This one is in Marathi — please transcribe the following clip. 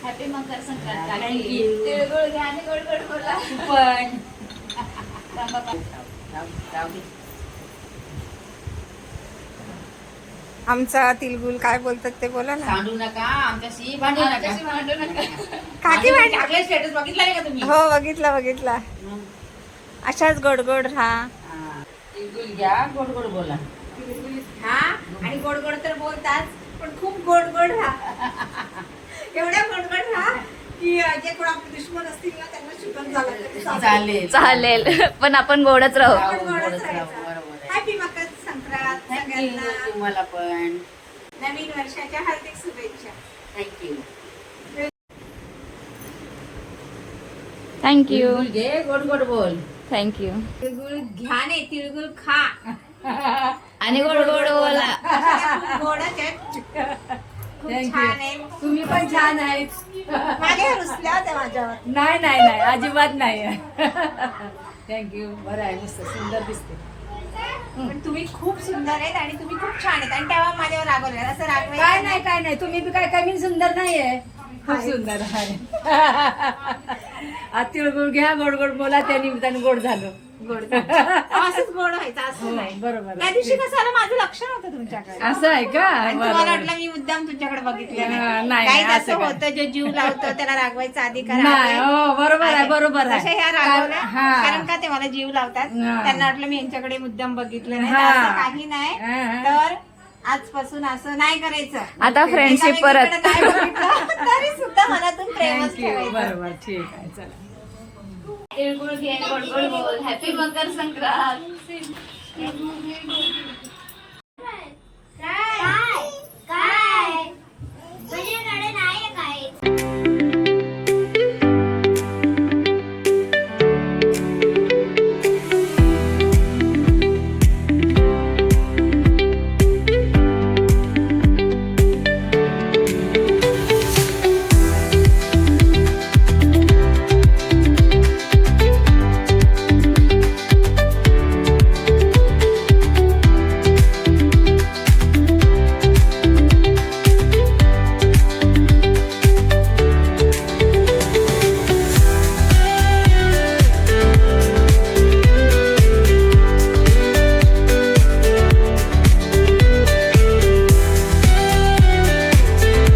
हॅपी मकर संक्रांत. थँक्यू. तिळगुळ घ्या आणि गोड गोड बोला. पण आमचा तिलगुल काय बोलतात ते बोला ना. सांडू नका आमच्याशी, भांडू आमच्याशी नका. भांडू नका. काकी भांड टाकले स्टेटस बघितला नाही का तुम्ही? हो बघितला. अशाच गोड गोड राहा. हा. तिळगुळ घ्या, गोड गोड बोला. हा आणि गोड गोड तर बोलतात पण खूप गोड गोड राहा. एवढ्या गोड गोड राहा की जे कोण आपले दुश्मन असतील ना त्यांना शिकवण झालं तरी चालेल. चालेल. चालेल पण आपण गोडच राहू. आपण गोडच गोडच राहू, राहायचं. बरोबर आहे. हॅपी मकर संक्रांत सगळ्यांना. थँक्यू तुम्हाला पण. नवीन वर्षाच्या हार्दिक शुभेच्छा. थँक्यू. थँक्यू. तिळगुळ घे, गोड गोड बोल. थँक्यू. तिळगुळ घ्या नाही तिळगुळ खा. आणि गोड गोड बोला. खूप गोडच आहेत. खूप छान आहे. तुम्ही पण छान आहेत. मागे रुसल्या होत्या माझ्यावर. नाही अजिबात नाही. थँक्यू. बरं आहे, मस्त सुंदर दिसते. पण तुम्ही खूप सुंदर आहेत आणि तुम्ही खूप छान आहेत आणि तेव्हा माझ्यावर रागवले असं रागवायचं काय नाही तुम्ही बी काय कमी सुंदर नाहीये. खूप सुंदर आहे. आज तिळगुळ घ्या, गोड गोड बोला, त्या निमित्ताने गोड झालं. गोड असंच गोड व्हायचं हो, असं नाही. बरोबर आहे. त्या दिवशी कसं आलं माझं लक्ष नव्हतं तुमच्याकडे असं आहे का? आणि तुम्हाला बरोबर. वाटलं मी मुद्दाम तुमच्याकडे बघितलं हा, नाही. नाही, काही असं असं काय. होतं जे जीव लावतो त्याला रागवायचा अधिकार नाही, आहे. हो, बरोबर आहे. तशा ह्या रागवल्या हा. कारण का ते मला जीव लावतात. हा. त्यांना वाटलं मी यांच्याकडे मुद्दाम बघितलं नाही. तर हा. असं काही नाही. हा. तर आजपासून असं नाही करायचं. आता फ्रेंडशिप परत. एकामेकीकडे नाही बघितलं, तरी सुद्धा मनातून प्रेमच थँक्यू. ठेवायचं. बरोबर, ठीक आहे, चला. तिळगुळ घे गोड गोड बोल. हॅपी मकर संक्रांत.